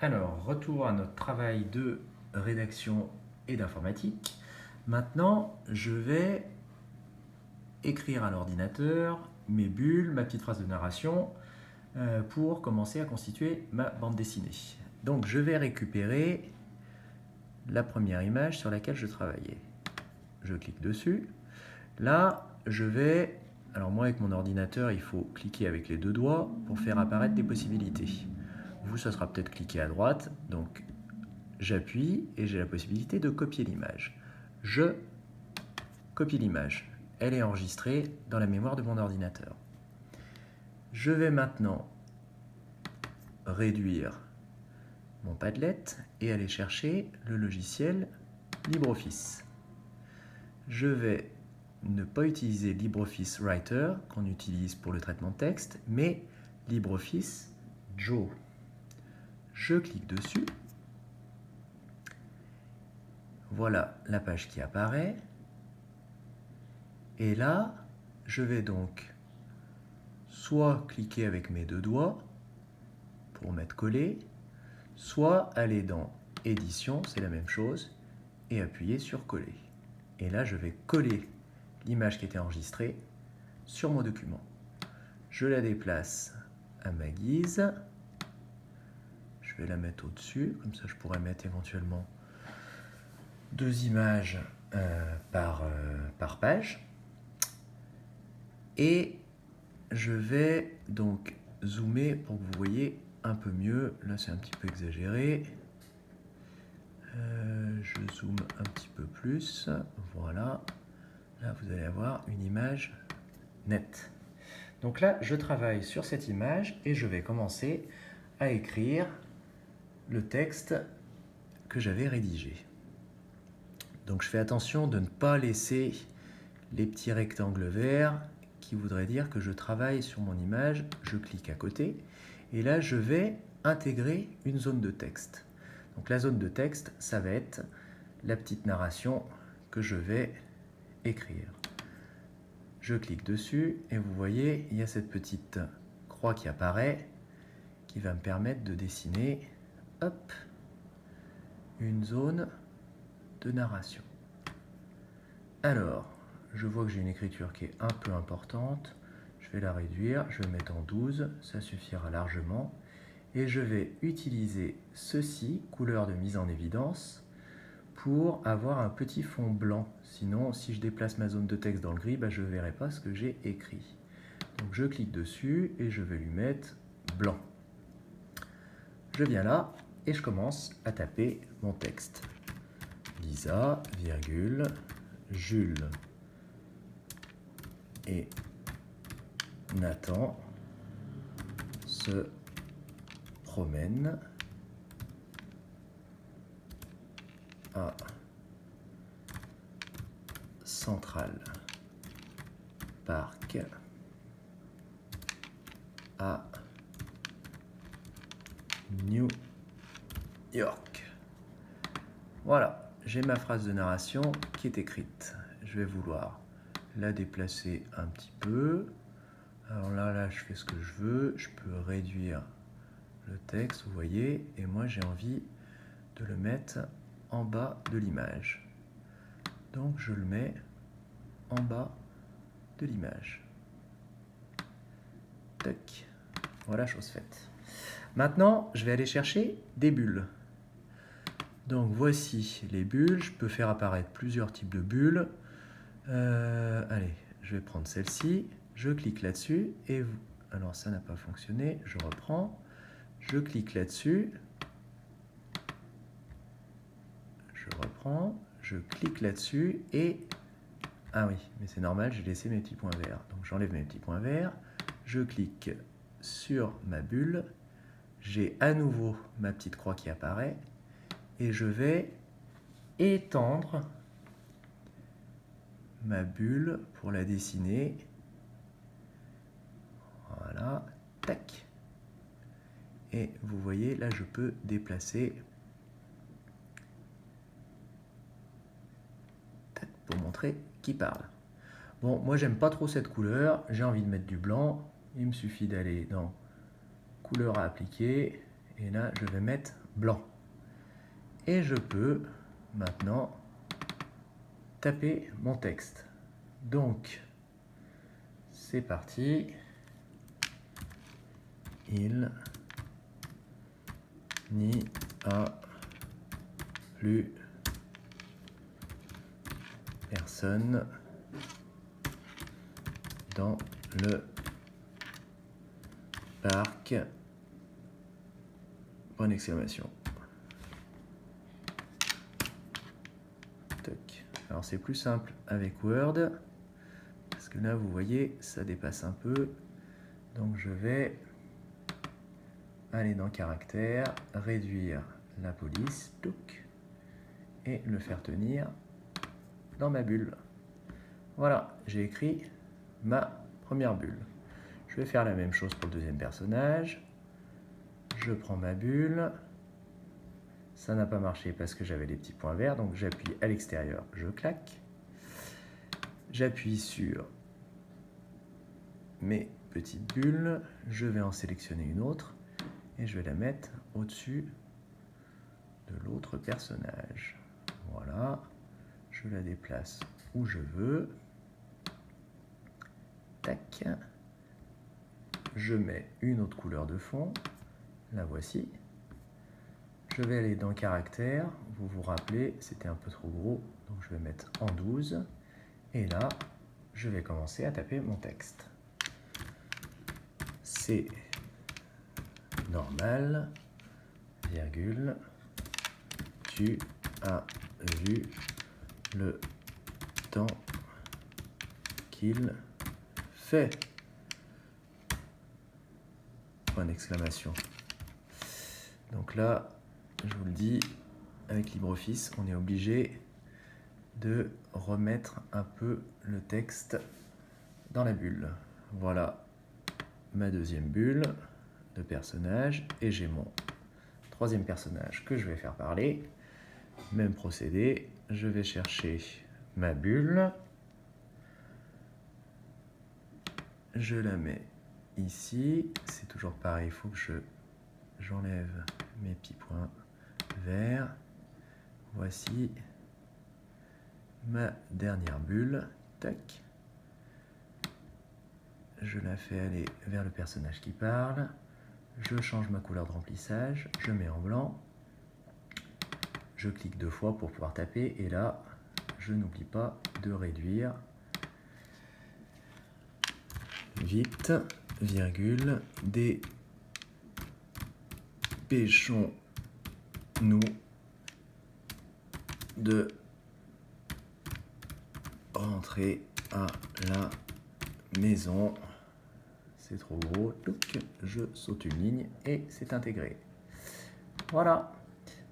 Alors, retour à notre travail de rédaction et d'informatique. Maintenant, je vais écrire à l'ordinateur mes bulles, ma petite phrase de narration pour commencer à constituer ma bande dessinée. Donc, je vais récupérer la première image sur laquelle je travaillais. Je clique dessus. Là, je vais... Alors moi, avec mon ordinateur, il faut cliquer avec les deux doigts pour faire apparaître des possibilités. Vous, ça sera peut-être cliquer à droite. Donc, j'appuie et j'ai la possibilité de copier l'image. Je copie l'image. Elle est enregistrée dans la mémoire de mon ordinateur. Je vais maintenant réduire mon Padlet et aller chercher le logiciel LibreOffice. Je vais ne pas utiliser LibreOffice Writer qu'on utilise pour le traitement de texte, mais LibreOffice Draw. Je clique dessus. Voilà la page qui apparaît. Et là, je vais donc soit cliquer avec mes deux doigts pour mettre coller, soit aller dans édition, c'est la même chose, et appuyer sur coller. Et là, je vais coller l'image qui était enregistrée sur mon document. Je la déplace à ma guise. Je vais la mettre au-dessus, comme ça je pourrais mettre éventuellement deux images par page. Et je vais donc zoomer pour que vous voyez un peu mieux. Là, c'est un petit peu exagéré. Je zoome un petit peu plus. Voilà. Là, vous allez avoir une image nette. Donc là, je travaille sur cette image et je vais commencer à écrire le texte que j'avais rédigé. Donc je fais attention de ne pas laisser les petits rectangles verts qui voudraient dire que je travaille sur mon image. Je clique à côté et là je vais intégrer une zone de texte. Donc la zone de texte, ça va être la petite narration que je vais écrire. Je clique dessus et vous voyez, il y a cette petite croix qui apparaît qui va me permettre de dessiner hop, une zone de narration. Alors, je vois que j'ai une écriture qui est un peu importante. Je vais la réduire, je vais mettre en 12, ça suffira largement. Et je vais utiliser ceci, couleur de mise en évidence, pour avoir un petit fond blanc. Sinon, si je déplace ma zone de texte dans le gris, je ne verrai pas ce que j'ai écrit. Donc je clique dessus et je vais lui mettre blanc. Je viens là et je commence à taper mon texte. Lisa, virgule, Jules et Nathan se promènent à Central Park à New York. Voilà, j'ai ma phrase de narration qui est écrite. Je vais vouloir la déplacer un petit peu. Alors là, je fais ce que je veux. Je peux réduire le texte, vous voyez. Et moi, j'ai envie de le mettre en bas de l'image. Donc, je le mets en bas de l'image. Tac. Voilà, chose faite. Maintenant, je vais aller chercher des bulles. Donc, voici les bulles. Je peux faire apparaître plusieurs types de bulles. Allez, je vais prendre celle-ci. Je clique là-dessus et vous... Alors, ça n'a pas fonctionné. Je reprends. Je clique là-dessus. Je reprends. Je clique là-dessus et... Ah oui, mais c'est normal, j'ai laissé mes petits points verts. Donc, j'enlève mes petits points verts. Je clique sur ma bulle. J'ai à nouveau ma petite croix qui apparaît. Et je vais étendre ma bulle pour la dessiner. Voilà, tac. Et vous voyez, là, je peux déplacer pour montrer qui parle. Bon, moi, j'aime pas trop cette couleur. J'ai envie de mettre du blanc. Il me suffit d'aller dans couleur à appliquer. Et là, je vais mettre blanc. Et je peux maintenant taper mon texte. Donc, c'est parti. Il n'y a plus personne dans le parc. Point d'exclamation. Alors c'est plus simple avec Word, parce que là vous voyez, ça dépasse un peu. Donc je vais aller dans Caractères, réduire la police, et le faire tenir dans ma bulle. Voilà, j'ai écrit ma première bulle. Je vais faire la même chose pour le deuxième personnage. Je prends ma bulle. Ça n'a pas marché parce que j'avais les petits points verts, donc j'appuie à l'extérieur, je claque. J'appuie sur mes petites bulles, je vais en sélectionner une autre et je vais la mettre au-dessus de l'autre personnage. Voilà, je la déplace où je veux. Tac. Je mets une autre couleur de fond, la voici. Je vais aller dans Caractères, vous vous rappelez, c'était un peu trop gros, donc je vais mettre en 12. Et là, je vais commencer à taper mon texte. C'est normal, virgule, tu as vu le temps qu'il fait. Point d'exclamation. Donc là, je vous le dis, avec LibreOffice, on est obligé de remettre un peu le texte dans la bulle. Voilà ma deuxième bulle de personnage et j'ai mon troisième personnage que je vais faire parler. Même procédé, je vais chercher ma bulle, je la mets ici, c'est toujours pareil, il faut que j'enlève mes petits points verts. Voici ma dernière bulle, tac. Je la fais aller vers le personnage qui parle. Je change ma couleur de remplissage, je mets en blanc. Je clique 2 fois pour pouvoir taper et là, je n'oublie pas de réduire. Vite, virgule, dépêchons-nous de rentrer à la maison. C'est trop gros, je saute une ligne et c'est intégré. Voilà,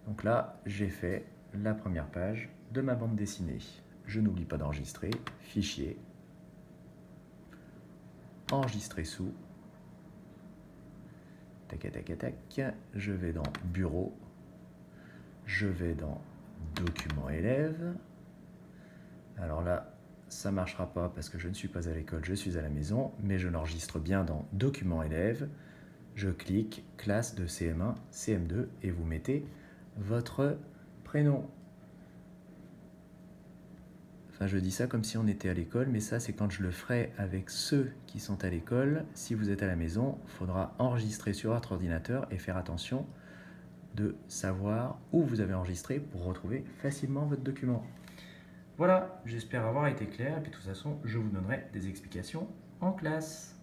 donc là j'ai fait la première page de ma bande dessinée. Je n'oublie pas d'enregistrer, fichier, enregistrer sous, tac, tac, tac, je vais dans bureau, je vais dans document élève. Alors là, ça ne marchera pas parce que je ne suis pas à l'école, je suis à la maison, mais je l'enregistre bien dans document élève. Je clique classe de CM1, CM2 et vous mettez votre prénom. Enfin, je dis ça comme si on était à l'école, mais ça, c'est quand je le ferai avec ceux qui sont à l'école. Si vous êtes à la maison, il faudra enregistrer sur votre ordinateur et faire attention de savoir où vous avez enregistré pour retrouver facilement votre document. Voilà, j'espère avoir été clair et puis de toute façon, je vous donnerai des explications en classe.